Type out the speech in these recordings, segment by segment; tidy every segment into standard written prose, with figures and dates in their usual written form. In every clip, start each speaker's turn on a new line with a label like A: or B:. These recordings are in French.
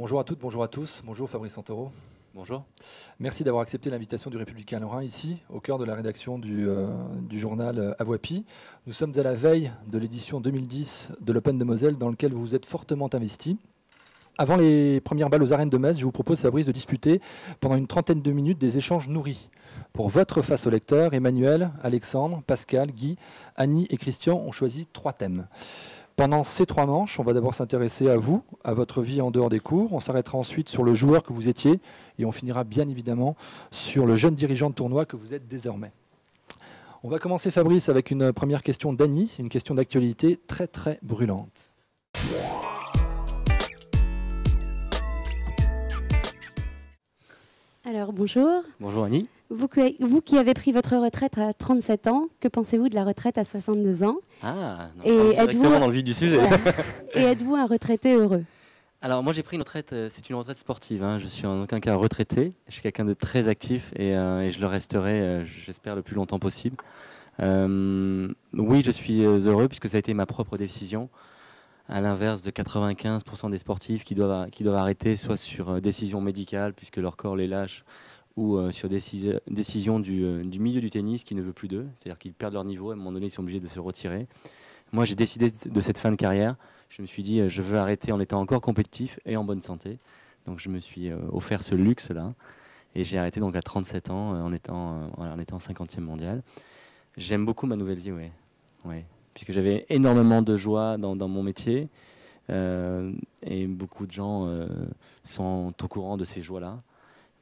A: Bonjour à toutes, bonjour à tous. Bonjour Fabrice Santoro.
B: Bonjour.
A: Merci d'avoir accepté l'invitation du Républicain Lorrain ici, au cœur de la rédaction du journal Avoipi. Nous sommes à la veille de l'édition 2010 de l'Open de Moselle, dans lequel vous vous êtes fortement investi. Avant les premières balles aux arènes de Metz, je vous propose, Fabrice, de disputer pendant une trentaine de minutes des échanges nourris. Pour votre face au lecteur, Emmanuel, Alexandre, Pascal, Guy, Annie et Christian ont choisi 3 thèmes. Pendant ces 3 manches, on va d'abord s'intéresser à vous, à votre vie en dehors des cours. On s'arrêtera ensuite sur le joueur que vous étiez et on finira bien évidemment sur le jeune dirigeant de tournoi que vous êtes désormais. On va commencer, Fabrice, avec une première question d'Annie, une question d'actualité très très brûlante.
C: Alors bonjour.
B: Bonjour Annie.
C: Vous qui avez pris votre retraite à 37 ans, que pensez-vous de la retraite à 62 ans?
B: Ah,
C: Et
B: directement dans le vif du sujet.
C: Voilà. Et êtes-vous un retraité heureux?
B: Alors moi j'ai pris une retraite, c'est une retraite sportive. Je suis en aucun cas retraité. Je suis quelqu'un de très actif et je le resterai, j'espère, le plus longtemps possible. Oui, je suis heureux puisque ça a été ma propre décision. À l'inverse de 95% des sportifs qui doivent arrêter, soit sur décision médicale puisque leur corps les lâche, ou sur décision du milieu du tennis qui ne veut plus d'eux, c'est-à-dire qu'ils perdent leur niveau, à un moment donné ils sont obligés de se retirer. Moi j'ai décidé de cette fin de carrière, je me suis dit je veux arrêter en étant encore compétitif et en bonne santé, donc je me suis offert ce luxe-là, et j'ai arrêté donc à 37 ans en étant 50e mondial. J'aime beaucoup ma nouvelle vie, oui, puisque j'avais énormément de joie dans mon métier, et beaucoup de gens sont au courant de ces joies-là.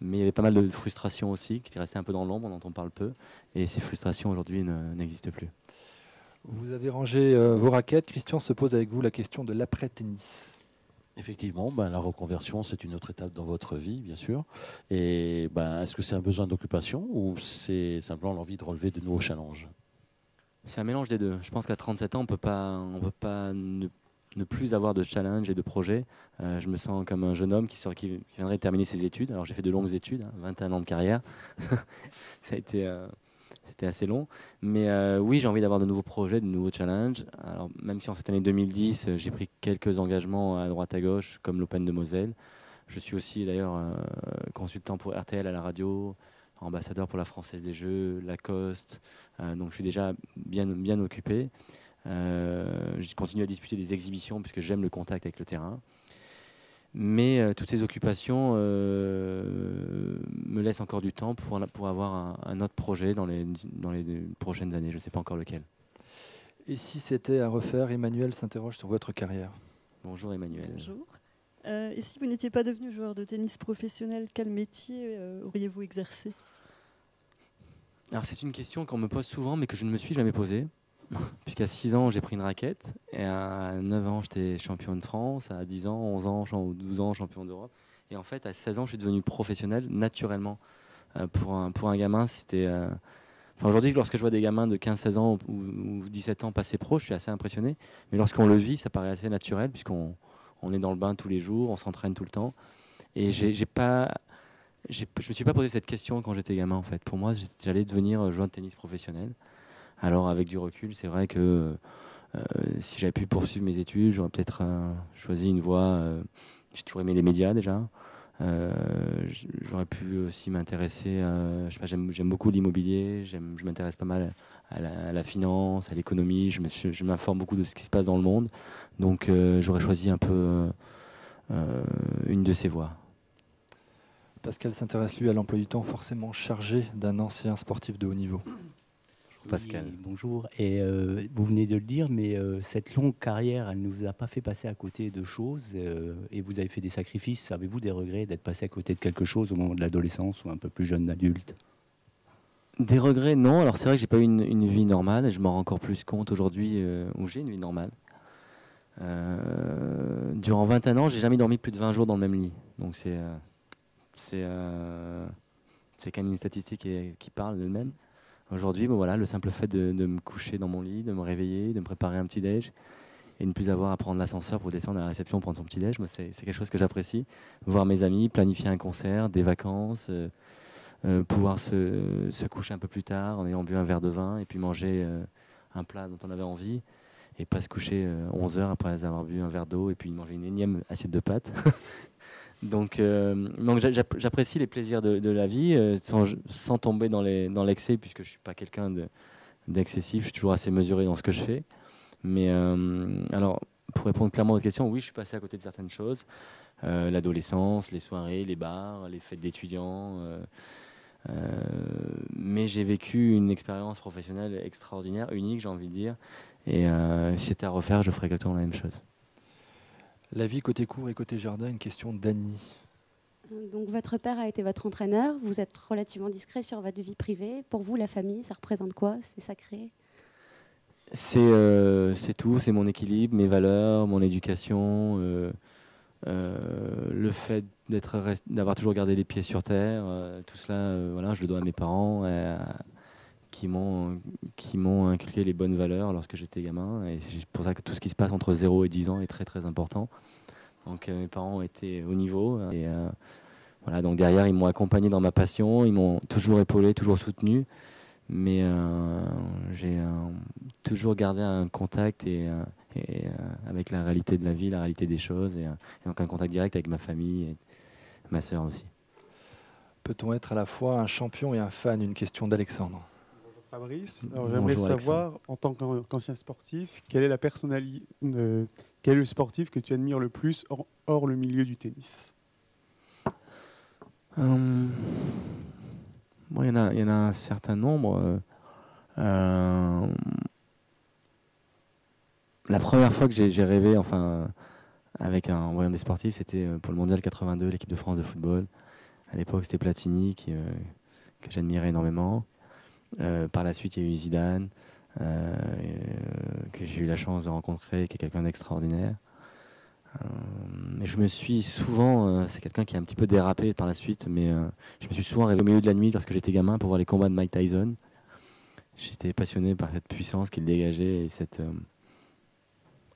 B: Mais il y avait pas mal de frustrations aussi, qui étaient restées un peu dans l'ombre, dont on parle peu. Et ces frustrations aujourd'hui n'existent plus.
A: Vous avez rangé vos raquettes. Christian se pose avec vous la question de l'après-tennis.
D: Effectivement, la reconversion, c'est une autre étape dans votre vie, bien sûr. Et est-ce que c'est un besoin d'occupation ou c'est simplement l'envie de relever de nouveaux challenges?
B: C'est un mélange des deux. Je pense qu'à 37 ans, on peut pas ne plus avoir de challenge et de projet. Je me sens comme un jeune homme qui viendrait de terminer ses études. Alors j'ai fait de longues études, 21 ans de carrière. Ça a été, c'était assez long. Mais oui, j'ai envie d'avoir de nouveaux projets, de nouveaux challenges. Alors même si en cette année 2010, j'ai pris quelques engagements à droite à gauche, comme l'Open de Moselle. Je suis aussi d'ailleurs consultant pour RTL à la radio, ambassadeur pour la Française des Jeux, Lacoste. Donc je suis déjà bien occupé. Je continue à disputer des exhibitions puisque j'aime le contact avec le terrain. Mais toutes ces occupations me laissent encore du temps pour avoir un autre projet dans les prochaines années. Je ne sais pas encore lequel.
A: Et si c'était à refaire, Emmanuel s'interroge sur votre carrière.
B: Bonjour Emmanuel.
E: Bonjour. Et si vous n'étiez pas devenu joueur de tennis professionnel, quel métier auriez-vous exercé?
B: Alors c'est une question qu'on me pose souvent mais que je ne me suis jamais posée. Puisqu'à 6 ans, j'ai pris une raquette. Et à 9 ans, j'étais champion de France. À 10 ans, 11 ans, 12 ans, champion d'Europe. Et en fait, à 16 ans, je suis devenu professionnel naturellement. Pour un gamin, c'était... aujourd'hui, lorsque je vois des gamins de 15-16 ans ou 17 ans passer pro, je suis assez impressionné. Mais lorsqu'on le vit, ça paraît assez naturel, puisqu'on est dans le bain tous les jours, on s'entraîne tout le temps. Et je me suis pas posé cette question quand j'étais gamin, en fait. Pour moi, j'allais devenir joueur de tennis professionnel. Alors avec du recul, c'est vrai que si j'avais pu poursuivre mes études, j'aurais peut-être choisi une voie. J'ai toujours aimé les médias déjà. J'aurais pu aussi m'intéresser. Je sais pas, j'aime beaucoup l'immobilier. Je m'intéresse pas mal à la finance, à l'économie. Je m'informe beaucoup de ce qui se passe dans le monde. Donc j'aurais choisi un peu une de ces voies.
A: Pascal s'intéresse lui à l'emploi du temps forcément chargé d'un ancien sportif de haut niveau.
B: Pascal.
F: Oui, bonjour. Et vous venez de le dire, mais cette longue carrière, elle ne vous a pas fait passer à côté de choses et vous avez fait des sacrifices. Avez-vous des regrets d'être passé à côté de quelque chose au moment de l'adolescence ou un peu plus jeune adulte?
B: Des regrets, non. Alors c'est vrai que j'ai pas eu une vie normale et je m'en rends encore plus compte aujourd'hui où j'ai une vie normale. Durant 21 ans, j'ai jamais dormi plus de 20 jours dans le même lit. Donc c'est quand même une statistique qui parle d'elle-même. Aujourd'hui, voilà, le simple fait de me coucher dans mon lit, de me réveiller, de me préparer un petit déj et de ne plus avoir à prendre l'ascenseur pour descendre à la réception prendre son petit déj, c'est quelque chose que j'apprécie. Voir mes amis, planifier un concert, des vacances, pouvoir se coucher un peu plus tard en ayant bu un verre de vin et puis manger un plat dont on avait envie. et pas se coucher 11 heures après avoir bu un verre d'eau et puis manger une énième assiette de pâtes. Donc j'apprécie les plaisirs de la vie sans tomber dans l'excès, puisque je ne suis pas quelqu'un d'excessif, je suis toujours assez mesuré dans ce que je fais. Mais alors, pour répondre clairement à votre question, oui, je suis passé à côté de certaines choses. L'adolescence, les soirées, les bars, les fêtes d'étudiants. Mais j'ai vécu une expérience professionnelle extraordinaire, unique, j'ai envie de dire. Et si c'était à refaire, je ferais exactement la même chose.
A: La vie côté cours et côté jardin, une question d'Annie.
C: Donc votre père a été votre entraîneur, vous êtes relativement discret sur votre vie privée. Pour vous, la famille, ça représente quoi? C'est sacré?
B: C'est tout, c'est mon équilibre, mes valeurs, mon éducation, le fait d'avoir toujours gardé les pieds sur terre, tout cela, voilà, je le dois à mes parents qui m'ont inculqué les bonnes valeurs lorsque j'étais gamin. Et c'est pour ça que tout ce qui se passe entre 0 et 10 ans est très très important. Donc mes parents étaient au niveau. Et voilà, donc derrière, ils m'ont accompagné dans ma passion, ils m'ont toujours épaulé, toujours soutenu. Mais j'ai toujours gardé un contact avec la réalité de la vie, la réalité des choses, et donc un contact direct avec ma famille et ma sœur aussi.
A: Peut-on être à la fois un champion et un fan? Une question d'Alexandre.
G: Bonjour Fabrice. Alors, j'aimerais savoir, en tant qu'ancien sportif, quel est le sportif que tu admires le plus hors le milieu du tennis?
B: Bon, il y en a un certain nombre. La première fois que j'ai rêvé, avec un royaume des sportifs, c'était pour le Mondial 82, l'équipe de France de football. À l'époque, c'était Platini que j'admirais énormément. Par la suite, il y a eu Zidane, que j'ai eu la chance de rencontrer, qui est quelqu'un d'extraordinaire. Et je me suis souvent, c'est quelqu'un qui a un petit peu dérapé par la suite, mais je me suis souvent réveillé au milieu de la nuit lorsque j'étais gamin pour voir les combats de Mike Tyson. J'étais passionné par cette puissance qu'il dégageait et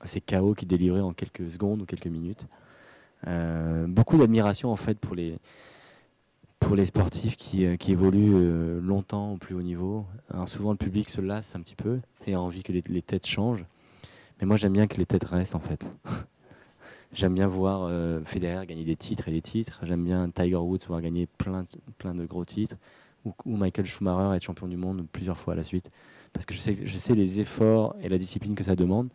B: ces chaos qu'il délivrait en quelques secondes ou quelques minutes. Beaucoup d'admiration en fait pour les sportifs qui évoluent longtemps au plus haut niveau. Alors souvent le public se lasse un petit peu et a envie que les têtes changent, mais moi j'aime bien que les têtes restent en fait. J'aime bien voir Federer gagner des titres et des titres. J'aime bien Tiger Woods voir gagner plein de gros titres. Ou Michael Schumacher être champion du monde plusieurs fois à la suite. Parce que je sais les efforts et la discipline que ça demande.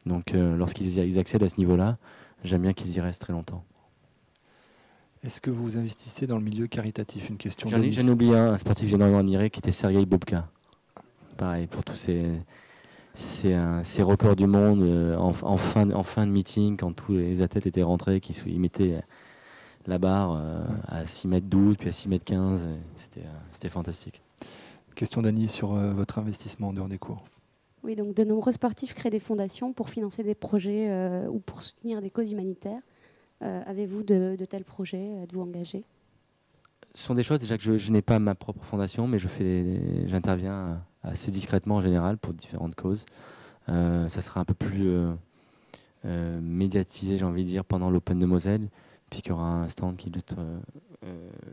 B: Donc lorsqu'ils accèdent à ce niveau-là, j'aime bien qu'ils y restent très longtemps.
A: Est-ce que vous investissez dans le milieu caritatif? Une question.
B: J'en ai oublié un sportif que j'ai énormément admiré qui était Sergei Bobka. Pareil, pour tous ces records du monde en fin de meeting, quand tous les athlètes étaient rentrés, ils mettaient la barre à 6,12 m, puis à 6,15 m. C'était fantastique.
A: Question d'Annie sur votre investissement en dehors des cours.
C: Oui, donc de nombreux sportifs créent des fondations pour financer des projets ou pour soutenir des causes humanitaires. Avez-vous de tels projets? Êtes-vous engagé?
B: Ce sont des choses déjà que je n'ai pas ma propre fondation, mais j'interviens assez discrètement en général pour différentes causes. Ça sera un peu plus médiatisé, j'ai envie de dire, pendant l'Open de Moselle, puisqu'il y aura un stand qui lutte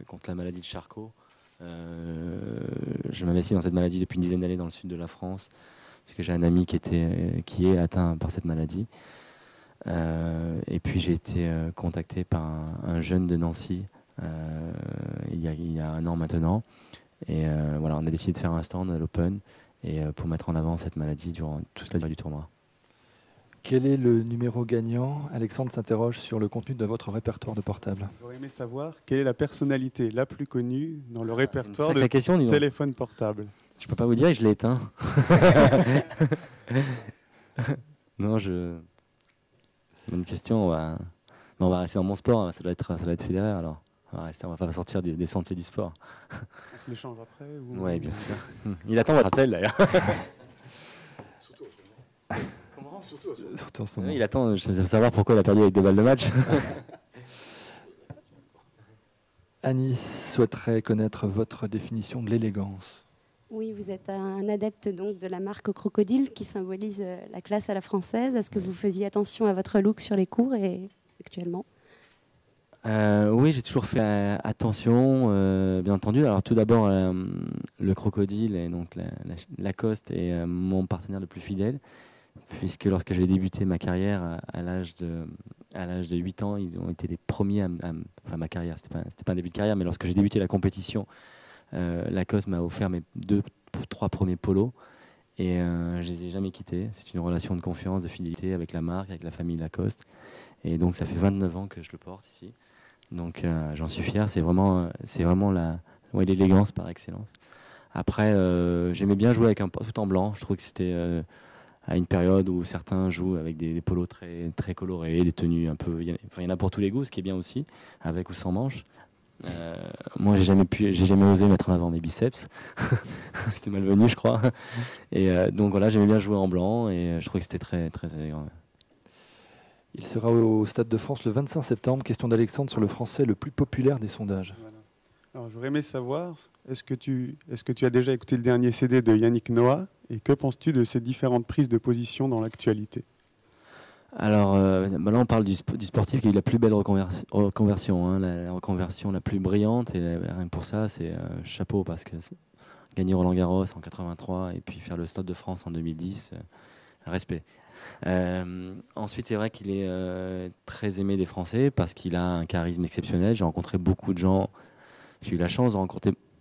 B: contre la maladie de Charcot. Je m'investis dans cette maladie depuis une dizaine d'années dans le sud de la France, puisque j'ai un ami qui est atteint par cette maladie. Et puis j'ai été contacté par un jeune de Nancy il y a un an maintenant. Et voilà, on a décidé de faire un stand à l'Open pour mettre en avant cette maladie durant toute la durée du tournoi.
A: Quel est le numéro gagnant? Alexandre s'interroge sur le contenu de votre répertoire de portable.
G: J'aurais aimé savoir quelle est la personnalité la plus connue dans le répertoire de
B: question,
G: téléphone portable.
B: Je peux pas vous dire, je l'ai éteint. Non, bonne question. On va rester dans mon sport. Ça doit être Federer alors. On va pas sortir des sentiers du sport.
G: On se l'échange après ou...
B: Oui, bien sûr. Il attend votre appel d'ailleurs.
A: Surtout en ce moment.
B: Il attend, je veux savoir pourquoi il a perdu avec 2 balles de match.
A: Annie souhaiterait connaître votre définition de l'élégance.
C: Oui, vous êtes un adepte donc de la marque Crocodile qui symbolise la classe à la française. Est-ce que vous faisiez attention à votre look sur les cours et actuellement?
B: Oui, j'ai toujours fait attention, bien entendu. Alors tout d'abord, le Crocodile et donc Lacoste est mon partenaire le plus fidèle. puisque lorsque j'ai débuté ma carrière à l'âge de 8 ans, ils ont été les premiers enfin ma carrière, c'était pas un début de carrière, mais lorsque j'ai débuté la compétition, Lacoste m'a offert mes 2-3 premiers polos et je les ai jamais quittés. C'est une relation de confiance, de fidélité avec la marque, avec la famille Lacoste. Et donc ça fait 29 ans que je le porte ici. Donc j'en suis fier, c'est vraiment l'élégance par excellence. Après, j'aimais bien jouer avec tout en blanc. Je trouve que c'était à une période où certains jouent avec des polos très, très colorés, des tenues un peu... Il y en a pour tous les goûts, ce qui est bien aussi, avec ou sans manches. Moi, j'ai jamais osé mettre en avant mes biceps. C'était malvenu, je crois. Et donc voilà, j'aimais bien jouer en blanc et je trouvais que c'était très, très élégant.
A: Il sera au Stade de France le 25 septembre. Question d'Alexandre sur le français le plus populaire des sondages.
G: Voilà. Alors, j'aurais aimé savoir, est-ce que tu as déjà écouté le dernier CD de Yannick Noah et que penses-tu de ces différentes prises de position dans l'actualité?
B: Alors là, on parle du sportif qui a eu la plus belle reconversion, hein, la reconversion la plus brillante. Et rien que pour ça, c'est chapeau, parce que gagner Roland-Garros en 83 et puis faire le Stade de France en 2010, respect. Ensuite, c'est vrai qu'il est très aimé des Français parce qu'il a un charisme exceptionnel. J'ai rencontré beaucoup de gens. J'ai eu la chance de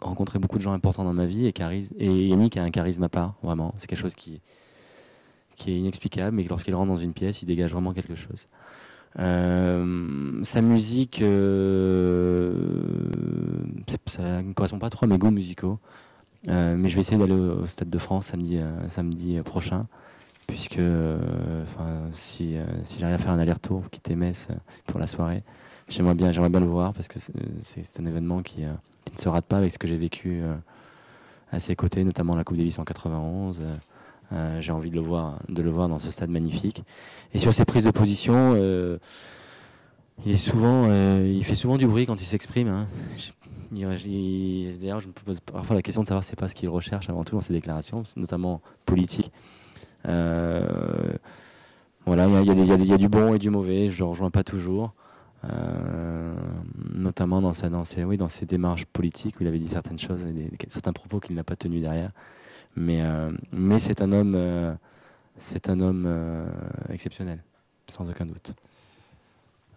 B: rencontrer beaucoup de gens importants dans ma vie et Yannick a un charisme à part, vraiment. C'est quelque chose qui est inexplicable, mais lorsqu'il rentre dans une pièce, il dégage vraiment quelque chose. Sa musique, ça ne correspond pas trop à mes goûts musicaux, mais je vais essayer d'aller au Stade de France samedi prochain, puisque si j'arrive à faire un aller-retour, quitter Metz pour la soirée, j'aimerais bien le voir, parce que c'est un événement qui ne se rate pas avec ce que j'ai vécu à ses côtés, notamment la Coupe Davis en 91. J'ai envie de le voir dans ce stade magnifique. Et sur ses prises de position, il fait souvent du bruit quand il s'exprime. Hein. D'ailleurs, je me pose parfois la question de savoir c'est pas ce qu'il recherche avant tout dans ses déclarations, notamment politiques. Voilà, il y a du bon et du mauvais. Je le rejoins pas toujours, notamment dans ses démarches politiques où il avait dit certaines choses, certains propos qu'il n'a pas tenus derrière. Mais c'est un homme exceptionnel, sans aucun doute.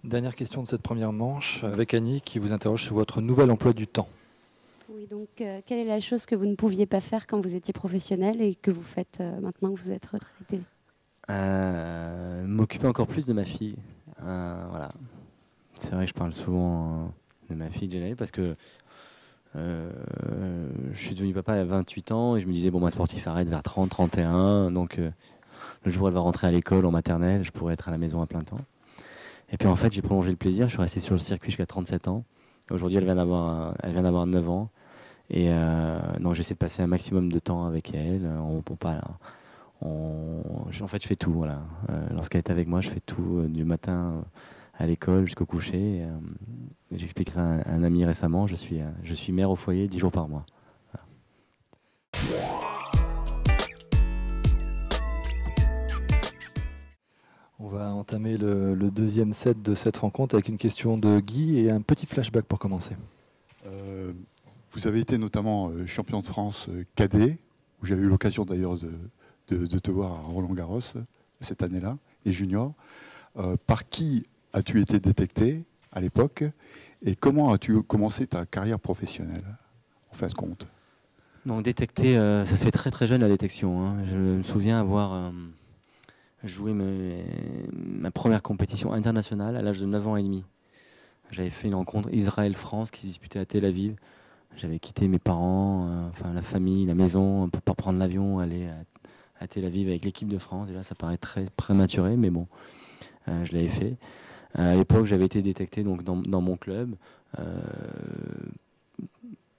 A: Dernière question de cette première manche avec Annie qui vous interroge sur votre nouvel emploi du temps.
C: Oui, donc quelle est la chose que vous ne pouviez pas faire quand vous étiez professionnel et que vous faites maintenant que vous êtes retraité?
B: M'occuper encore plus de ma fille. Voilà. C'est vrai que je parle souvent de ma fille Jenny parce que je suis devenu papa à 28 ans et je me disais, bon, moi, sportif arrête vers 30, 31. Donc, le jour où elle va rentrer à l'école, en maternelle, je pourrais être à la maison à plein temps. Et puis, en fait, j'ai prolongé le plaisir. Je suis resté sur le circuit jusqu'à 37 ans. Aujourd'hui, elle vient d'avoir 9 ans. Et donc, j'essaie de passer un maximum de temps avec elle. En fait, je fais tout. Voilà. Lorsqu'elle est avec moi, je fais tout du matin à l'école jusqu'au coucher. J'explique ça à un ami récemment. Je suis mère au foyer 10 jours par mois. Voilà.
A: On va entamer le deuxième set de cette rencontre avec une question de Guy et un petit flashback pour commencer.
H: Vous avez été notamment champion de France cadet, où j'ai eu l'occasion d'ailleurs de te voir à Roland-Garros cette année-là, et junior. Par qui as-tu été détecté à l'époque et comment as-tu commencé ta carrière professionnelle, en fin de compte?
B: Donc détecté, ça se fait très très jeune la détection. Hein. Je me souviens avoir joué ma première compétition internationale à l'âge de 9 ans et demi. J'avais fait une rencontre Israël-France qui se disputait à Tel Aviv. J'avais quitté mes parents, la famille, la maison, pour prendre l'avion, aller à Tel Aviv avec l'équipe de France. Et là, ça paraît très prématuré, mais bon, je l'avais fait. À l'époque, j'avais été détecté donc, dans mon club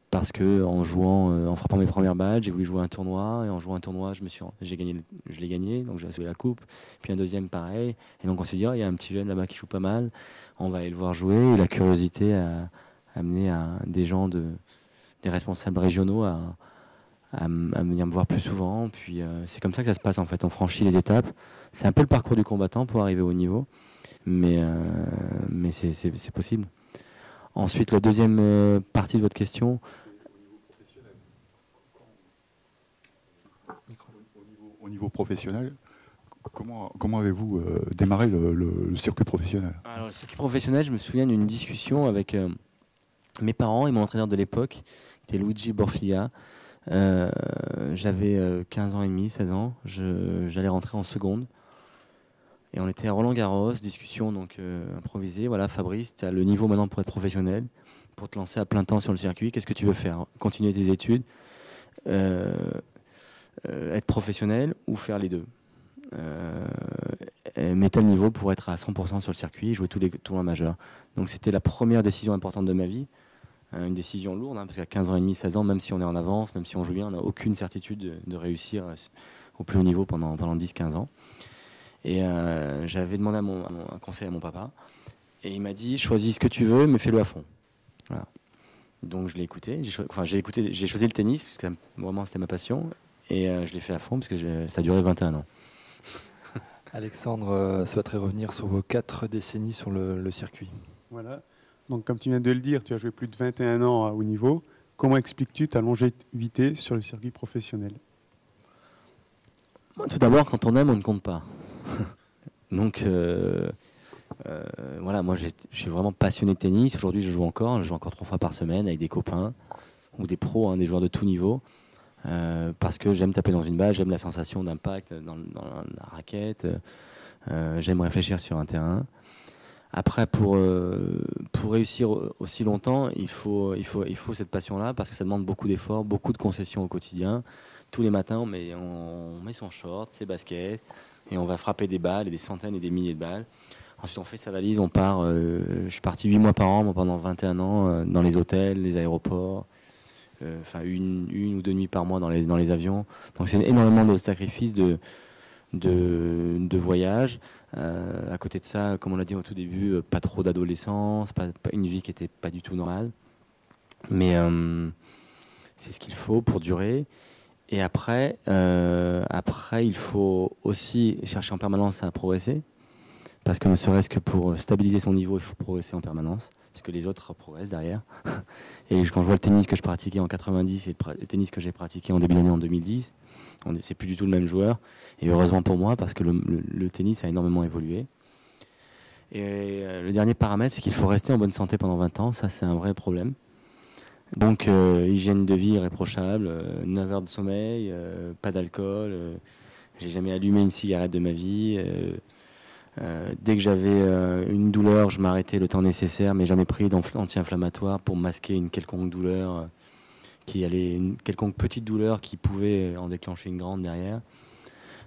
B: parce que en frappant mes premières balles, j'ai voulu jouer un tournoi. Et en jouant un tournoi, je l'ai gagné, donc j'ai assuré la coupe. Puis un deuxième, pareil. Et donc on s'est dit, il y a un petit jeune là-bas qui joue pas mal. On va aller le voir jouer. Et la curiosité a amené à des gens, des responsables régionaux à venir me voir plus souvent. Puis c'est comme ça que ça se passe en fait. On franchit les étapes. C'est un peu le parcours du combattant pour arriver au niveau. Mais c'est possible. Ensuite, la deuxième partie de votre question.
H: Au niveau professionnel, Comment avez-vous démarré le circuit professionnel?
B: Alors, le circuit professionnel, je me souviens d'une discussion avec mes parents et mon entraîneur de l'époque, qui était Luigi Borfia. J'avais 15 ans et demi, 16 ans. J'allais rentrer en seconde. Et on était à Roland-Garros, discussion donc improvisée. Voilà, Fabrice, tu as le niveau maintenant pour être professionnel, pour te lancer à plein temps sur le circuit. Qu'est-ce que tu veux faire? Continuer tes études, être professionnel ou faire les deux? Mais tel niveau pour être à 100% sur le circuit et jouer tous les tournois majeurs. Donc c'était la première décision importante de ma vie. Une décision lourde, parce qu'à 15 ans et demi, 16 ans, même si on est en avance, même si on joue bien, on n'a aucune certitude de réussir au plus haut niveau pendant 10-15 ans. Et j'avais demandé un conseil à mon papa. Et il m'a dit, choisis ce que tu veux, mais fais-le à fond. Voilà. Donc je l'ai écouté. J'ai choisi le tennis, parce que vraiment c'était ma passion. Et je l'ai fait à fond, parce que ça a duré 21 ans.
A: Alexandre souhaiterait revenir sur vos 4 décennies sur le circuit.
G: Voilà. Donc, comme tu viens de le dire, tu as joué plus de 21 ans à haut niveau. Comment expliques-tu ta longévité sur le circuit professionnel?
B: Tout d'abord, quand on aime, on ne compte pas. Donc, voilà, moi, je suis vraiment passionné de tennis. Aujourd'hui, je joue encore 3 fois par semaine avec des copains ou des pros, des joueurs de tout niveau. Parce que j'aime taper dans une balle, j'aime la sensation d'impact dans la raquette, j'aime réfléchir sur un terrain. Après, pour réussir aussi longtemps, il faut cette passion-là, parce que ça demande beaucoup d'efforts, beaucoup de concessions au quotidien. Tous les matins, on met son short, ses baskets, et on va frapper des balles, et des centaines et des milliers de balles. Ensuite, on fait sa valise, on part. Je suis parti 8 mois par an pendant 21 ans, dans les hôtels, les aéroports. Enfin une ou 2 nuits par mois dans les avions. Donc c'est énormément de sacrifices, de voyages. À côté de ça, comme on l'a dit au tout début, pas trop d'adolescence, pas une vie qui était pas du tout normale. Mais c'est ce qu'il faut pour durer. Et après, il faut aussi chercher en permanence à progresser. Parce que ne serait-ce que pour stabiliser son niveau, il faut progresser en permanence, puisque les autres progressent derrière. Et quand je vois le tennis que je pratiquais en 90 et le tennis que j'ai pratiqué en début d'année en 2010, c'est plus du tout le même joueur. Et heureusement pour moi, parce que le tennis a énormément évolué. Et le dernier paramètre, c'est qu'il faut rester en bonne santé pendant 20 ans. Ça, c'est un vrai problème. Donc, hygiène de vie irréprochable, 9 heures de sommeil, pas d'alcool. J'ai jamais allumé une cigarette de ma vie. Dès que j'avais une douleur, je m'arrêtais le temps nécessaire, mais jamais pris d'anti-inflammatoire pour masquer une quelconque douleur, une quelconque petite douleur qui pouvait en déclencher une grande derrière.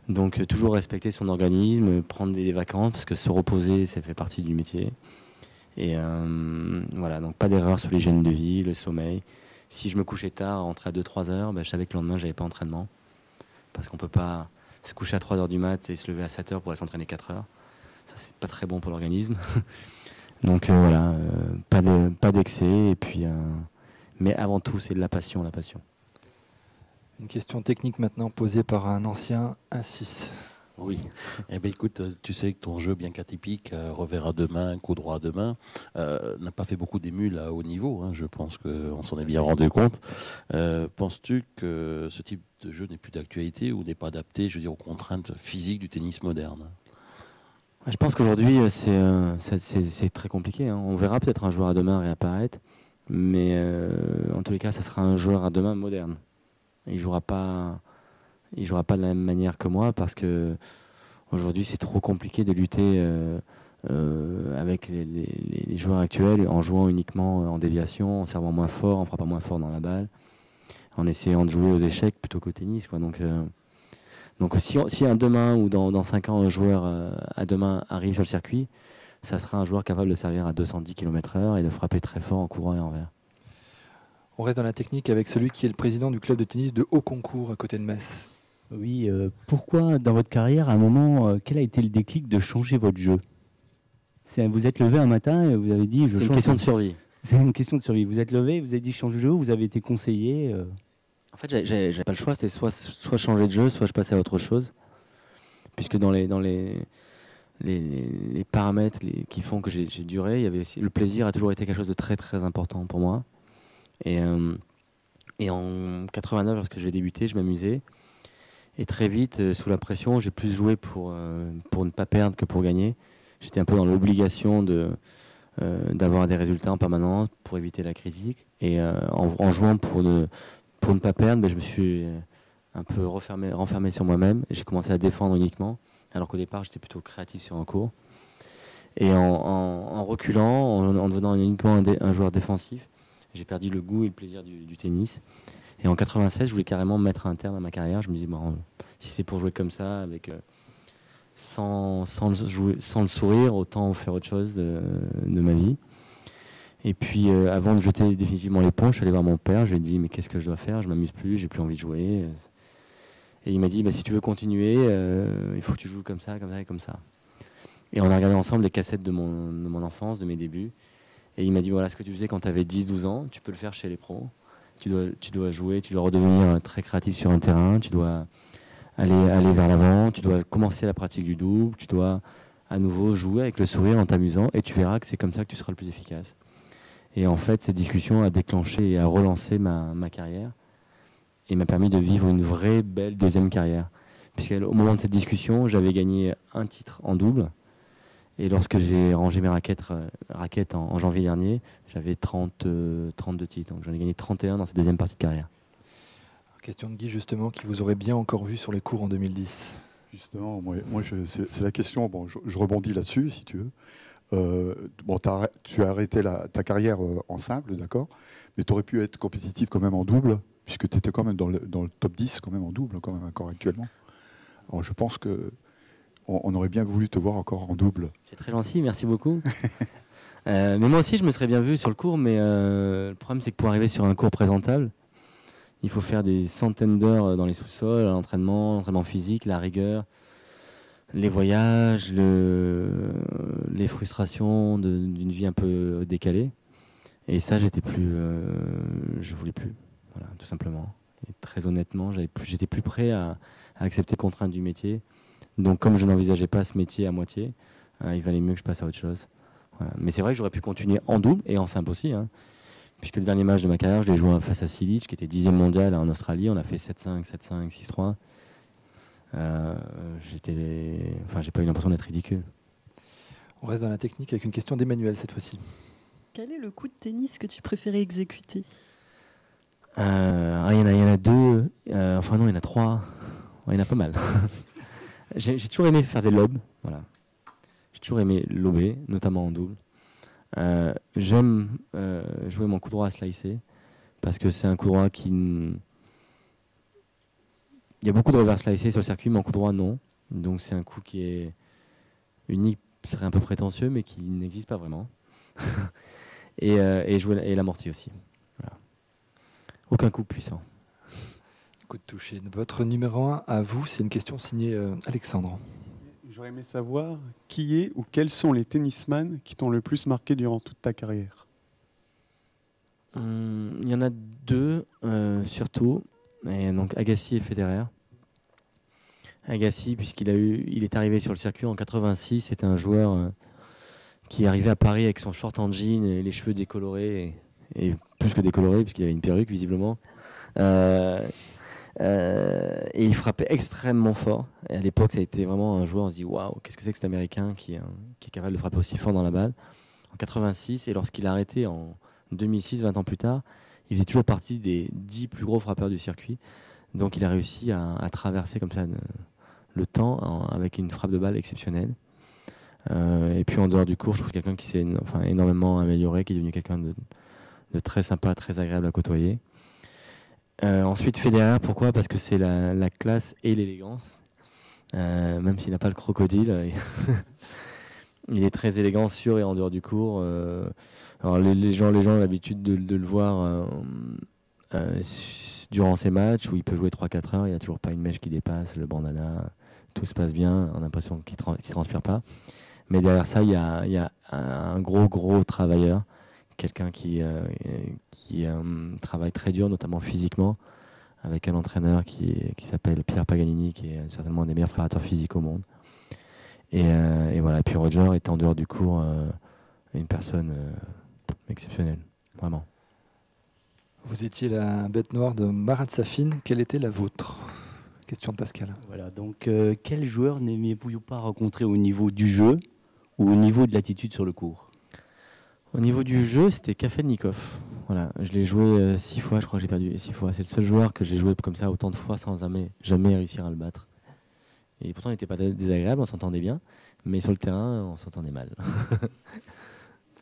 B: Donc toujours respecter son organisme, prendre des vacances, parce que se reposer, ça fait partie du métier. Et voilà, donc pas d'erreur sur l'hygiène de vie, le sommeil. Si je me couchais tard, rentrer à 2-3 heures, je savais que le lendemain, j'avais pas entraînement. Parce qu'on peut pas se coucher à 3 heures du mat et se lever à 7 heures pour aller s'entraîner 4 heures. Ça, c'est pas très bon pour l'organisme. Donc voilà, pas d'excès. Et puis, mais avant tout, c'est la passion.
A: Une question technique maintenant posée par un ancien 1-6.
D: Oui. Eh bien, écoute, tu sais que ton jeu, bien qu'atypique, revers à deux mains, coup droit à deux mains, n'a pas fait beaucoup d'émules à haut niveau. Je pense qu'on s'en est bien rendu compte. Penses-tu que ce type de jeu n'est plus d'actualité ou n'est pas adapté, je veux dire, aux contraintes physiques du tennis moderne?
B: Je pense qu'aujourd'hui, c'est très compliqué. On verra peut-être un joueur à deux mains réapparaître, mais en tous les cas, ça sera un joueur à deux mains moderne. Il jouera pas de la même manière que moi, parce que aujourd'hui, c'est trop compliqué de lutter avec les joueurs actuels en jouant uniquement en déviation, en servant moins fort, en frappant moins fort dans la balle, en essayant de jouer aux échecs plutôt qu'au tennis, quoi. Donc si un demain ou dans 5 ans, un joueur à deux mains arrive sur le circuit, ça sera un joueur capable de servir à 210 km/h et de frapper très fort en courant et en revers.
A: On reste dans la technique avec celui qui est le président du club de tennis de Haut-Concours à côté de Metz.
F: Oui, pourquoi dans votre carrière, à un moment, quel a été le déclic de changer votre jeu? Vous êtes levé un matin et vous avez dit...
B: C'est une question de survie.
F: C'est une question de survie. Vous êtes levé, vous avez dit change de jeu, vous avez été conseillé
B: En fait, j'avais pas le choix, c'était soit changer de jeu, soit je passais à autre chose. Puisque dans les paramètres qui font que j'ai duré, il y avait aussi, le plaisir a toujours été quelque chose de très très important pour moi. Et en 89, lorsque j'ai débuté, je m'amusais. Et très vite, sous la pression, j'ai plus joué pour ne pas perdre que pour gagner. J'étais un peu dans l'obligation d'avoir des résultats en permanence pour éviter la critique. Et en jouant pour ne pas perdre, ben, je me suis un peu renfermé sur moi-même. J'ai commencé à défendre uniquement, alors qu'au départ, j'étais plutôt créatif sur un court. Et en reculant, en devenant uniquement un joueur défensif, j'ai perdu le goût et le plaisir du tennis. Et en 96, je voulais carrément mettre un terme à ma carrière. Je me dis, bon, si c'est pour jouer comme ça, avec, sans le sourire, autant faire autre chose de ma vie. Et puis, avant de jeter définitivement l'éponge, je suis allé voir mon père. Je lui ai dit, mais qu'est-ce que je dois faire? Je m'amuse plus, j'ai plus envie de jouer. Et il m'a dit, bah, si tu veux continuer, il faut que tu joues comme ça, comme ça et comme ça. Et on a regardé ensemble les cassettes de mon enfance, de mes débuts. Et il m'a dit, voilà, ce que tu faisais quand tu avais 10-12 ans, tu peux le faire chez les pros. Tu dois jouer, tu dois redevenir très créatif sur un terrain, tu dois aller vers l'avant, tu dois commencer la pratique du double, tu dois à nouveau jouer avec le sourire en t'amusant, et tu verras que c'est comme ça que tu seras le plus efficace. Et en fait, cette discussion a déclenché et a relancé ma carrière, et m'a permis de vivre une vraie belle deuxième carrière. Puisqu'au moment de cette discussion, j'avais gagné un titre en double, et lorsque j'ai rangé mes raquettes en janvier dernier, j'avais 32 titres. Donc j'en ai gagné 31 dans cette deuxième partie de carrière.
A: Question de Guy, justement, qui vous aurait bien encore vu sur les cours en 2010.
H: Justement, c'est la question. Bon, je rebondis là-dessus, si tu veux. Bon, tu as arrêté ta carrière en simple, d'accord, mais tu aurais pu être compétitif quand même en double, puisque tu étais quand même dans le top 10 quand même en double, quand même encore actuellement. Alors je pense que on aurait bien voulu te voir encore en double.
B: C'est très gentil, merci beaucoup. Mais moi aussi, je me serais bien vu sur le cours, mais le problème, c'est que pour arriver sur un cours présentable, il faut faire des centaines d'heures dans les sous-sols, l'entraînement physique, la rigueur, les voyages, les frustrations d'une vie un peu décalée. Et ça, je voulais plus, voilà, tout simplement. Et très honnêtement, j'étais plus prêt à accepter les contraintes du métier. Donc, comme je n'envisageais pas ce métier à moitié, il valait mieux que je passe à autre chose. Voilà. Mais c'est vrai que j'aurais pu continuer en double et en simple aussi, hein, puisque le dernier match de ma carrière, je l'ai joué face à Silic, qui était 10e mondial en Australie. On a fait 7-5, 7-5, 6-3. J'ai pas eu l'impression d'être ridicule.
A: On reste dans la technique avec une question d'Emmanuel cette fois-ci.
E: Quel est le coup de tennis que tu préférais exécuter?
B: Il y en a deux. Enfin non, il y en a trois. Il y en a pas mal. J'ai toujours aimé faire des lobes. Voilà. J'ai toujours aimé lober, notamment en double. J'aime jouer mon coup droit à slicer parce que c'est un coup droit qui... Il y a beaucoup de revers slicés sur le circuit, mais en coup droit, non. Donc c'est un coup qui est unique, serait un peu prétentieux, mais qui n'existe pas vraiment. et jouer l'amorti aussi. Voilà. Aucun coup puissant.
A: Coup de toucher. Votre numéro 1 à vous, c'est une question signée Alexandre.
G: J'aurais aimé savoir qui est ou quels sont les tennisman qui t'ont le plus marqué durant toute ta carrière.
B: Il y en a deux, surtout. Et donc Agassi et Federer. Agassi, puisqu'il est arrivé sur le circuit en 86, c'était un joueur qui arrivait à Paris avec son short en jean et les cheveux décolorés, et plus que décolorés, puisqu'il avait une perruque visiblement. Et il frappait extrêmement fort. Et à l'époque, ça a été vraiment un joueur, on se dit waouh, qu'est-ce que c'est que cet Américain qui est capable de frapper aussi fort dans la balle. En 86, et lorsqu'il a arrêté en 2006, 20 ans plus tard, il faisait toujours partie des 10 plus gros frappeurs du circuit. Donc il a réussi à traverser comme ça le temps avec une frappe de balle exceptionnelle. Et puis en dehors du cours, je trouve quelqu'un qui s'est énormément amélioré, qui est devenu quelqu'un de très sympa, très agréable à côtoyer. Ensuite Federer, pourquoi? Parce que c'est la classe et l'élégance. Même s'il n'a pas le crocodile, il est très élégant sur et en dehors du cours. Alors les gens ont l'habitude de le voir durant ses matchs où il peut jouer 3-4 heures, il n'y a toujours pas une mèche qui dépasse, le bandana, tout se passe bien, on a l'impression qu'il ne transpire pas. Mais derrière ça, il y a un gros travailleur, quelqu'un qui travaille très dur, notamment physiquement, avec un entraîneur qui s'appelle Pierre Paganini, qui est certainement un des meilleurs préparateurs physiques au monde. Et voilà. Et puis Roger était en dehors du cours une personne exceptionnelle, vraiment.
A: Vous étiez la bête noire de Marat Safin. Quelle était la vôtre? Question de Pascal.
F: Voilà, donc quel joueur n'aimiez-vous pas rencontrer au niveau du jeu ou au niveau de l'attitude sur le court?
B: Au niveau du jeu, c'était Kafelnikov. Voilà, je l'ai joué 6 fois, je crois que j'ai perdu 6 fois. C'est le seul joueur que j'ai joué comme ça autant de fois sans jamais réussir à le battre. Et pourtant, il n'était pas désagréable, on s'entendait bien, mais sur le terrain, on s'entendait mal.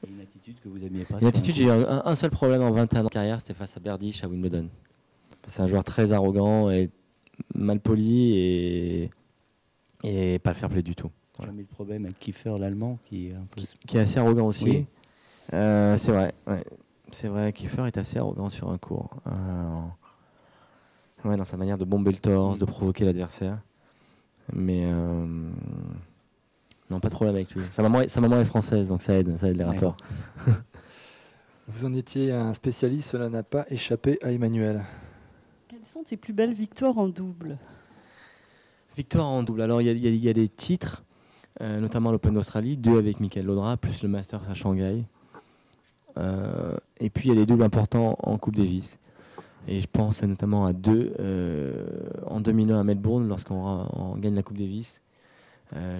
F: Une attitude que vous n'aimiez pas?
B: Une attitude, j'ai eu un seul problème en 21 ans de carrière, c'était face à Berdych à Wimbledon. C'est un joueur très arrogant et mal poli et pas fair play du tout.
F: Voilà. Jamais de problème avec Kiefer, l'allemand, qui est
B: assez arrogant aussi.
F: Oui.
B: C'est vrai, ouais. C'est vrai, Kiefer est assez arrogant sur un court. Dans sa manière de bomber le torse, de provoquer l'adversaire. Mais non, pas de problème avec lui. Sa maman est française, donc ça aide les rapports.
A: Vous en étiez un spécialiste, cela n'a pas échappé à Emmanuel.
E: Quelles sont tes plus belles victoires en double?
B: Victoire en double. Alors, il y a des titres, notamment l'Open d'Australie, 2 avec Michael Laudra, plus le Masters à Shanghai. Et puis, il y a des doubles importants en Coupe Davis. Et je pense notamment à 2 en 2001 à Melbourne, lorsqu'on gagne la Coupe Davis.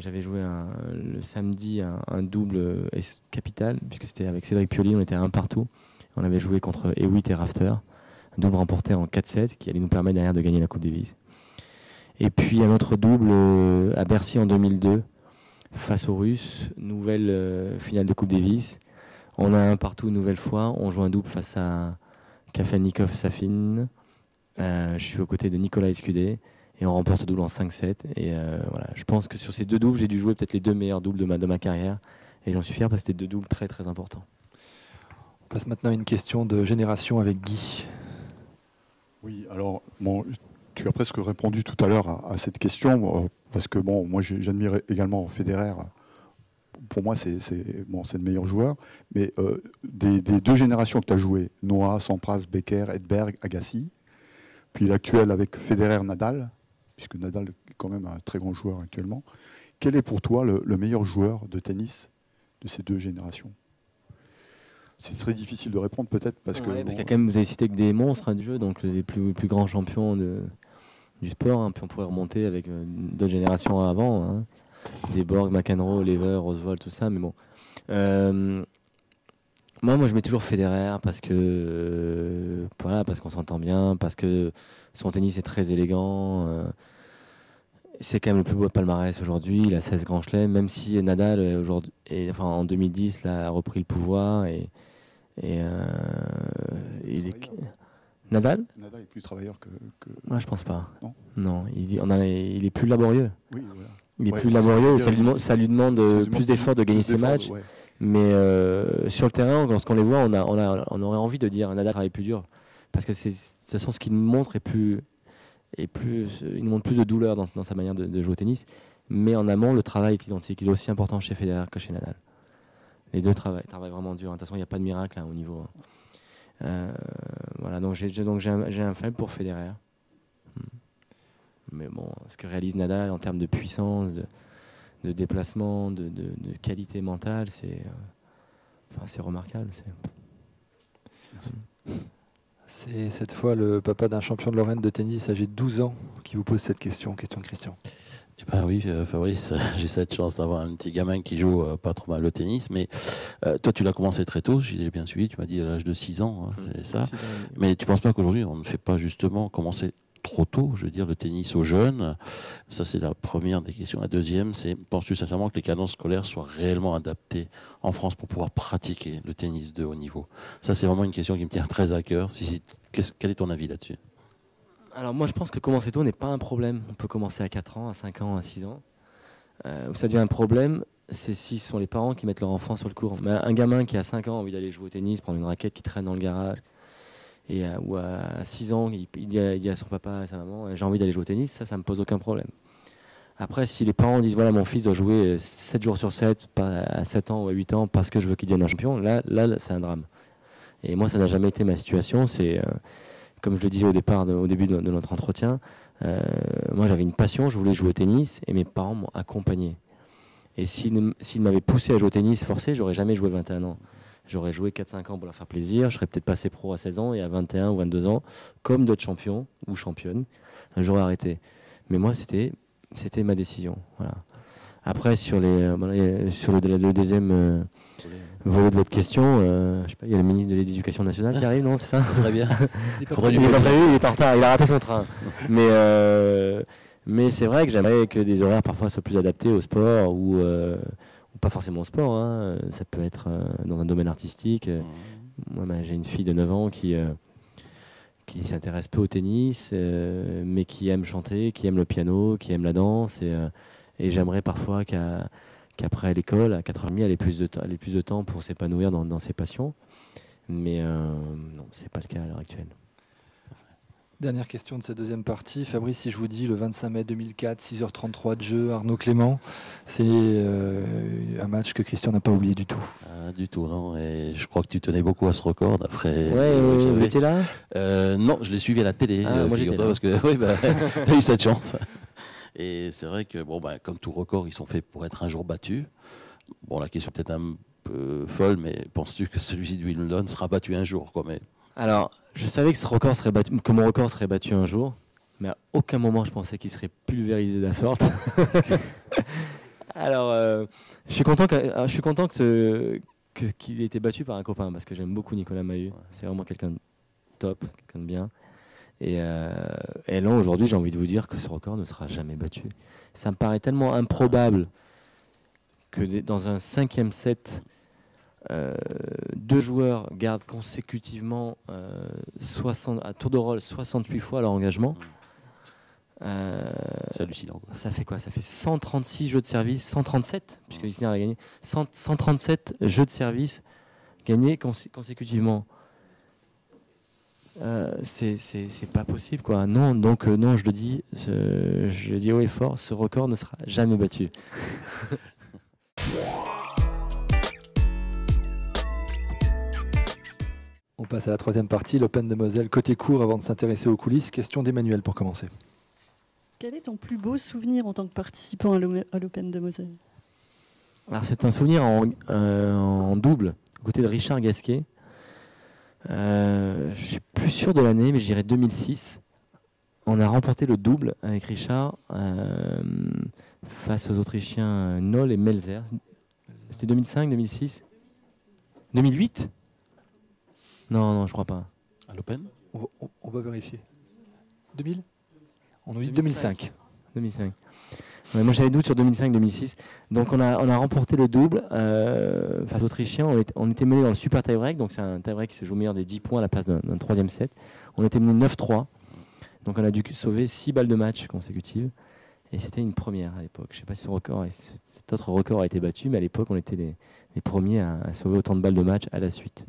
B: J'avais joué le samedi un double capital, puisque c'était avec Cédric Pioli, on était à 1 partout. On avait joué contre Hewitt et Rafter, un double remporté en 4-7, qui allait nous permettre derrière de gagner la Coupe Davis. Et puis un autre double à Bercy en 2002, face aux Russes, nouvelle finale de Coupe Davis. On a 1 partout une nouvelle fois, on joue un double face à Kafelnikov-Safin. Je suis aux côtés de Nicolas Escudé. Et on remporte le double en 5-7. Et voilà, je pense que sur ces 2 doubles, j'ai dû jouer peut-être les 2 meilleurs doubles de ma carrière. Et j'en suis fier parce que c'était 2 doubles très très importants.
A: On passe maintenant à une question de génération avec Guy.
H: Oui, alors tu as presque répondu tout à l'heure à cette question, parce que moi j'admire également Federer. Pour moi, c'est le meilleur joueur. Mais des 2 générations que tu as jouées, Noah, Sampras, Becker, Edberg, Agassi, puis l'actuel avec Federer, Nadal, puisque Nadal est quand même un très grand joueur actuellement. Quel est pour toi le meilleur joueur de tennis de ces 2 générations? C'est très difficile de répondre peut-être parce que...
B: Parce qu'il y a quand même, vous avez cité que des monstres du jeu, donc les plus grands champions du sport. Hein, puis on pourrait remonter avec 2 générations avant. Hein, des Borg, McEnroe, Lever, Oswald, tout ça. Mais bon. Moi, je mets toujours Federer parce que parce qu'on s'entend bien, parce que son tennis est très élégant. C'est quand même le plus beau palmarès aujourd'hui. Il a 16 grands chelems, même si Nadal aujourd'hui, en 2010, là, a repris le pouvoir Nadal
H: est plus travailleur que...
B: Moi, je pense pas.
H: Non,
B: il est plus laborieux.
H: Oui, voilà.
B: Il est plus laborieux. Ça lui demande plus d'efforts de gagner ses matchs.
H: Ouais.
B: Mais sur le terrain, lorsqu'on les voit, on aurait envie de dire Nadal travaille plus dur. Parce que de toute façon, ce qu'il nous montre il nous montre plus de douleur dans sa manière de jouer au tennis. Mais en amont, le travail est identique. Il est aussi important chez Federer que chez Nadal. Les 2 travaillent vraiment dur. De toute façon, il n'y a pas de miracle au niveau. Voilà, donc j'ai un faible pour Federer. Mais bon, ce que réalise Nadal en termes de puissance, de déplacement, de qualité mentale, c'est remarquable.
H: Merci.
A: C'est cette fois le papa d'un champion de Lorraine de tennis âgé de 12 ans qui vous pose cette question de Christian.
D: Eh ben oui, Fabrice, j'ai cette chance d'avoir un petit gamin qui joue pas trop mal au tennis, mais toi tu l'as commencé très tôt, j'ai bien suivi, tu m'as dit à l'âge de 6 ans, c'est ça. 6 ans, oui. Mais tu ne penses pas qu'aujourd'hui on ne fait pas justement commencer trop tôt, je veux dire, le tennis aux jeunes? Ça, c'est la première des questions. La deuxième, c'est, penses-tu sincèrement que les cadences scolaires soient réellement adaptées en France pour pouvoir pratiquer le tennis de haut niveau? Ça, c'est vraiment une question qui me tient très à cœur. Quel est ton avis là-dessus?
B: Alors moi, je pense que commencer tôt n'est pas un problème. On peut commencer à 4 ans, à 5 ans, à 6 ans. Où ça devient un problème, c'est si ce sont les parents qui mettent leur enfant sur le court. Mais un gamin qui a 5 ans a envie d'aller jouer au tennis, prendre une raquette qui traîne dans le garage, ou à 6 ans, il dit à son papa et sa maman, j'ai envie d'aller jouer au tennis, ça me pose aucun problème. Après, si les parents disent, voilà, mon fils doit jouer 7 jours sur 7, à 7 ans ou à 8 ans, parce que je veux qu'il devienne un champion, là c'est un drame. Et moi, ça n'a jamais été ma situation. C'est, comme je le disais au début de notre entretien, moi j'avais une passion, je voulais jouer au tennis, et mes parents m'ont accompagné. Et s'ils m'avaient poussé à jouer au tennis forcé, j'aurais jamais joué 21 ans. J'aurais joué 4-5 ans pour leur faire plaisir, je serais peut-être passé pro à 16 ans, et à 21 ou 22 ans, comme d'autres champions ou championnes, j'aurais arrêté. Mais moi, c'était ma décision. Voilà. Après, sur le deuxième volet de votre question, je sais pas, il y a le ministre de l'Éducation nationale qui arrive, non, c'est ça?
D: Ça serait bien.
B: Il est en retard, il a raté son train. Mais c'est vrai que j'aimerais que des horaires parfois soient plus adaptés au sport ou pas forcément au sport. Hein. Ça peut être dans un domaine artistique. Moi, j'ai une fille de 9 ans qui s'intéresse peu au tennis, mais qui aime chanter, qui aime le piano, qui aime la danse. Et j'aimerais parfois qu'après l'école, à 4h30, elle ait plus de temps pour s'épanouir dans ses passions. Mais non, c'est pas le cas à l'heure actuelle.
A: Dernière question de cette deuxième partie. Fabrice, si je vous dis le 25 mai 2004, 6h33 de jeu, Arnaud Clément, c'est un match que Christian n'a pas oublié du tout.
D: Du tout, non. Et je crois que tu tenais beaucoup à ce record. Après,
B: vous étiez là?
D: Non, je l'ai suivi à la télé.
B: Moi j'étais là.
D: Parce que t'as eu cette chance. Et c'est vrai que, comme tout record, ils sont faits pour être un jour battus. Bon, la question est peut-être un peu folle, mais penses-tu que celui-ci de Wimbledon sera battu un jour quand même?
B: Alors, je savais que mon record serait battu un jour, mais à aucun moment je pensais qu'il serait pulvérisé de la sorte. Alors, je suis content qu'il ait été battu par un copain, parce que j'aime beaucoup Nicolas Mahut. C'est vraiment quelqu'un de top, quelqu'un de bien. Et là, aujourd'hui, j'ai envie de vous dire que ce record ne sera jamais battu. Ça me paraît tellement improbable que dans un 5e set, 2 joueurs gardent consécutivement à tour de rôle 68 fois leur engagement.
D: C'est hallucinant.
B: Ça fait quoi? Ça fait 136 jeux de service, 137, puisque Isner a gagné, 137 jeux de service gagnés consécutivement. C'est pas possible, quoi. Non, donc non, je le dis, haut et fort, ce record ne sera jamais battu.
A: On passe à la troisième partie, l'Open de Moselle. Côté court, avant de s'intéresser aux coulisses, question d'Emmanuel pour commencer.
E: Quel est ton plus beau souvenir en tant que participant à l'Open de Moselle?
B: Alors c'est un souvenir en double, aux côtés de Richard Gasquet. Je suis plus sûr de l'année, mais je dirais 2006. On a remporté le double avec Richard face aux Autrichiens Noll et Melzer. C'était 2005, 2006, 2008? Non, je crois pas.
D: À l'Open?
A: On va vérifier. 2000? On a dit 2005.
B: 2005. Ouais, moi j'avais doute sur 2005-2006. Donc on a remporté le double face aux Autrichiens. On était mené dans le super tie-break. Donc c'est un tie-break qui se joue au meilleur des 10 points à la place d'un 3e set. On était mené 9-3. Donc on a dû sauver 6 balles de match consécutives. Et c'était une première à l'époque. Je ne sais pas si cet autre record a été battu, mais à l'époque on était les premiers à sauver autant de balles de match à la suite.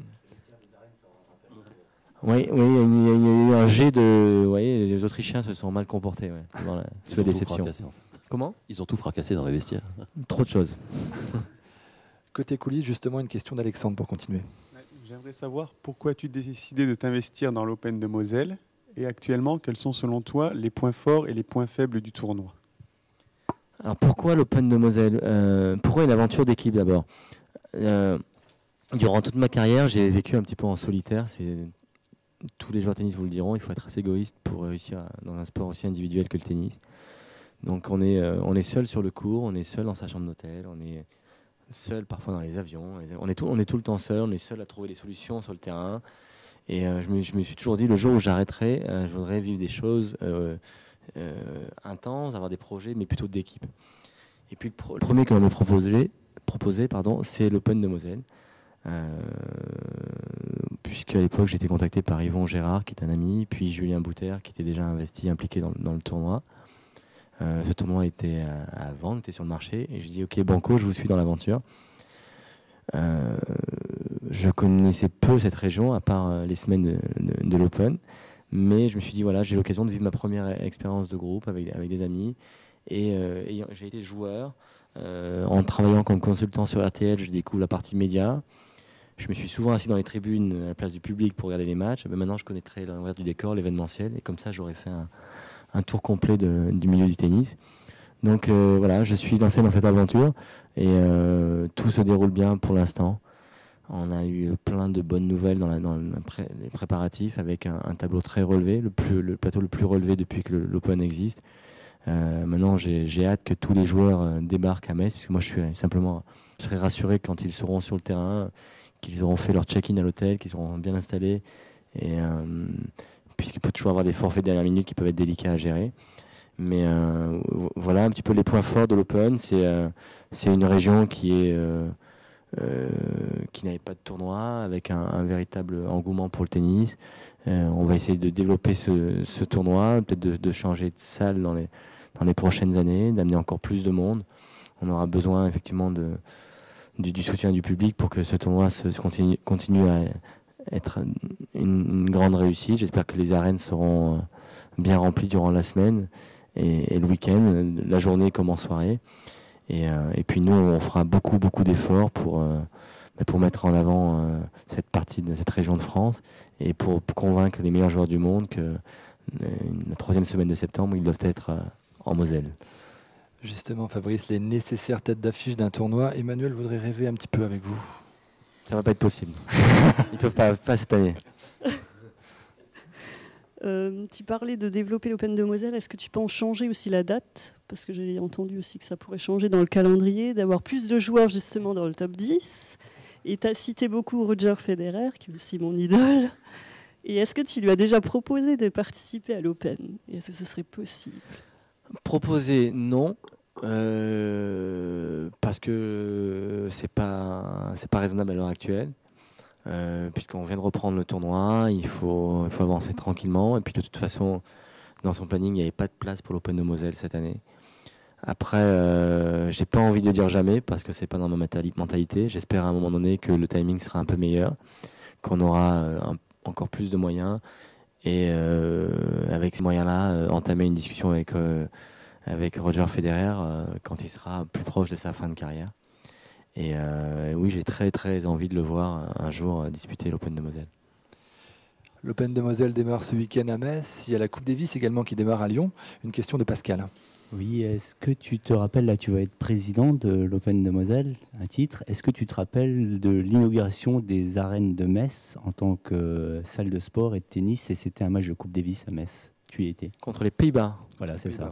B: Oui, il y a eu un jet de. Vous voyez, les Autrichiens se sont mal comportés sous la déception. Comment?
D: Ils ont tout fracassé dans les vestiaires.
B: Trop de choses.
A: Côté coulisses, justement, une question d'Alexandre pour continuer.
G: J'aimerais savoir pourquoi tu as décidé de t'investir dans l'Open de Moselle et actuellement, quels sont selon toi les points forts et les points faibles du tournoi?
B: Alors pourquoi l'Open de Moselle? Pourquoi une aventure d'équipe d'abord? Durant toute ma carrière, j'ai vécu un petit peu en solitaire. Tous les joueurs de tennis vous le diront, il faut être assez égoïste pour réussir dans un sport aussi individuel que le tennis. Donc on est seul sur le court, on est seul dans sa chambre d'hôtel, on est seul parfois dans les avions, on est tout le temps seul, on est seul à trouver des solutions sur le terrain. Et je me suis toujours dit, le jour où j'arrêterai, je voudrais vivre des choses intenses, avoir des projets, mais plutôt d'équipe. Et puis le premier qu'on m'a proposé, c'est l'Open de Moselle. Puisqu'à l'époque j'étais contacté par Yvon Gérard qui est un ami, puis Julien Bouter qui était déjà impliqué dans le tournoi. Ce tournoi était à vendre, était sur le marché, et je dis ok banco, je vous suis dans l'aventure. Je connaissais peu cette région à part les semaines de l'Open, mais je me suis dit voilà, j'ai l'occasion de vivre ma première expérience de groupe avec des amis, et j'ai été joueur. En travaillant comme consultant sur RTL, je découvre la partie média. Je me suis souvent assis dans les tribunes à la place du public pour regarder les matchs. Mais maintenant, je connaîtrais l'envers du décor, l'événementiel. Et comme ça, j'aurais fait un tour complet du milieu du tennis. Donc voilà, je suis lancé dans cette aventure. Et tout se déroule bien pour l'instant. On a eu plein de bonnes nouvelles dans les préparatifs avec un tableau très relevé, le plateau le plus relevé depuis que l'Open existe. Maintenant, j'ai hâte que tous les joueurs débarquent à Metz, puisque moi, je serai rassuré quand ils seront sur le terrain, qu'ils auront fait leur check-in à l'hôtel, qu'ils seront bien installés, et puisqu'il peut toujours avoir des forfaits dernière minute qui peuvent être délicats à gérer. Mais voilà un petit peu les points forts de l'Open. C'est une région qui n'avait pas de tournoi, avec un véritable engouement pour le tennis. On va essayer de développer ce tournoi, peut-être de changer de salle dans les prochaines années, d'amener encore plus de monde. On aura besoin effectivement du soutien du public pour que ce tournoi continue à être une grande réussite. J'espère que les arènes seront bien remplies durant la semaine et le week-end, la journée comme en soirée. Et puis nous, on fera beaucoup d'efforts pour mettre en avant cette partie de cette région de France et pour convaincre les meilleurs joueurs du monde que la 3e semaine de septembre, ils doivent être en Moselle.
A: Justement, Fabrice, les nécessaires têtes d'affiche d'un tournoi, Emmanuel voudrait rêver un petit peu avec vous.
B: Ça va pas être possible. Ils peuvent pas cette année.
E: Tu parlais de développer l'Open de Moselle. Est-ce que tu penses changer aussi la date? Parce que j'ai entendu aussi que ça pourrait changer dans le calendrier, d'avoir plus de joueurs justement dans le top 10. Et tu as cité beaucoup Roger Federer, qui est aussi mon idole. Et est-ce que tu lui as déjà proposé de participer à l'Open? Et est-ce que ce serait possible?
B: Proposer, non. Parce que c'est pas raisonnable à l'heure actuelle. Puisqu'on vient de reprendre le tournoi, il faut avancer tranquillement. Et puis de toute façon, dans son planning, il n'y avait pas de place pour l'Open de Moselle cette année. Après, j'ai pas envie de dire jamais, parce que c'est pas dans ma mentalité. J'espère à un moment donné que le timing sera un peu meilleur, qu'on aura encore plus de moyens. Et avec ces moyens-là, entamer une discussion avec Roger Federer quand il sera plus proche de sa fin de carrière. Et oui, j'ai très envie de le voir un jour disputer l'Open de Moselle.
A: L'Open de Moselle démarre ce week-end à Metz. Il y a la Coupe Davis également qui démarre à Lyon. Une question de Pascal.
F: Oui, est-ce que tu te rappelles, là tu vas être président de l'Open de Moselle, un titre. Est-ce que tu te rappelles de l'inauguration des arènes de Metz en tant que salle de sport et de tennis, et c'était un match de Coupe Davis à Metz? Tu y étais?
B: Contre les Pays-Bas.
F: Voilà, c'est ça.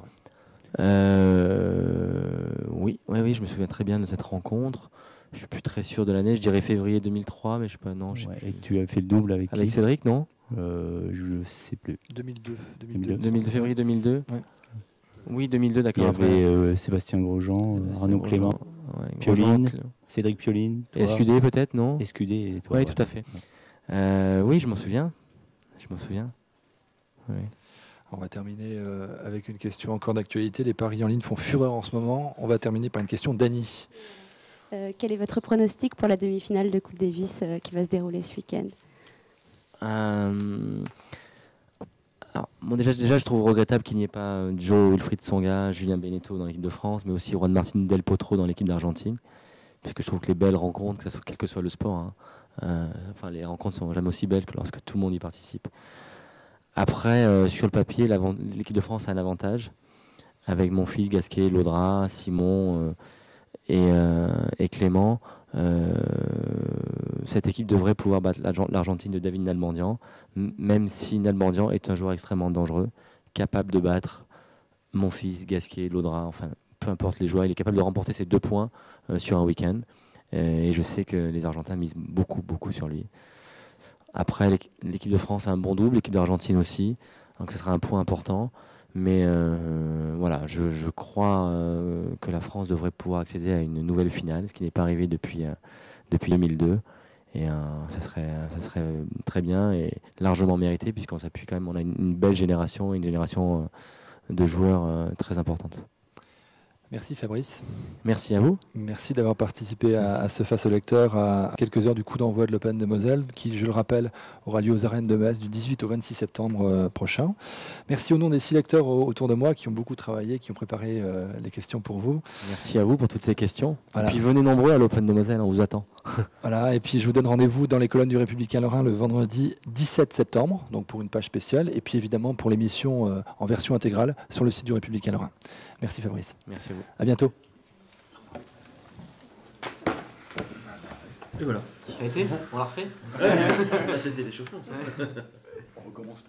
B: Oui, je me souviens très bien de cette rencontre. Je suis plus très sûr de l'année. Je dirais février 2003, mais je sais pas. Non.
F: Et tu as fait le double avec qui?
B: Cédric, non?
F: Je sais plus.
A: 2002.
B: Février 2002. Ouais. Oui, 2002, d'accord.
F: Il y avait Sébastien Grosjean, Arnaud Clément, Pioline, Cédric Pioline.
B: SQD peut-être, non?
F: SQD et toi.
B: Oui, tout à fait. Oui, je m'en souviens. Oui.
A: On va terminer avec une question encore d'actualité. Les paris en ligne font fureur en ce moment. On va terminer par une question d'Annie.
C: Quel est votre pronostic pour la demi-finale de Coupe Davis qui va se dérouler ce week-end?
B: Déjà, je trouve regrettable qu'il n'y ait pas Joe Wilfried Tsonga, Julien Benneteau dans l'équipe de France, mais aussi Juan Martín del Potro dans l'équipe d'Argentine, puisque je trouve que les belles rencontres, quel que soit le sport, les rencontres sont jamais aussi belles que lorsque tout le monde y participe. Après, sur le papier, l'équipe de France a un avantage, avec mon fils Gasquet, Laudra, Simon et Clément. Cette équipe devrait pouvoir battre l'Argentine de David Nalbandian, même si Nalbandian est un joueur extrêmement dangereux, capable de battre mon fils, Gasquet, Laudra, enfin peu importe les joueurs, il est capable de remporter ces 2 points sur un week-end. Et je sais que les Argentins misent beaucoup sur lui. Après, l'équipe de France a un bon double, l'équipe d'Argentine aussi, donc ce sera un point important. Mais voilà, je crois que la France devrait pouvoir accéder à une nouvelle finale, ce qui n'est pas arrivé depuis 2002. Et ça serait très bien et largement mérité, puisqu'on s'appuie quand même, on a une belle génération, une génération de joueurs très importante.
A: Merci Fabrice.
B: Merci à vous.
A: Merci d'avoir participé à ce Face au lecteur à quelques heures du coup d'envoi de l'Open de Moselle, qui, je le rappelle, aura lieu aux arènes de Metz du 18 au 26 septembre prochain. Merci au nom des 6 lecteurs autour de moi qui ont beaucoup travaillé, qui ont préparé les questions pour vous.
B: Merci à vous pour toutes ces questions.
A: Voilà.
B: Et puis venez nombreux à l'Open de Moselle, on vous attend.
A: Voilà, et puis je vous donne rendez-vous dans les colonnes du Républicain Lorrain le vendredi 17 septembre, donc pour une page spéciale, et puis évidemment pour l'émission en version intégrale sur le site du Républicain Lorrain. Merci Fabrice.
B: Merci à vous.
A: À bientôt.
B: Et voilà. Ça a été? On l'a refait? Ça c'était l'échauffement. On recommence.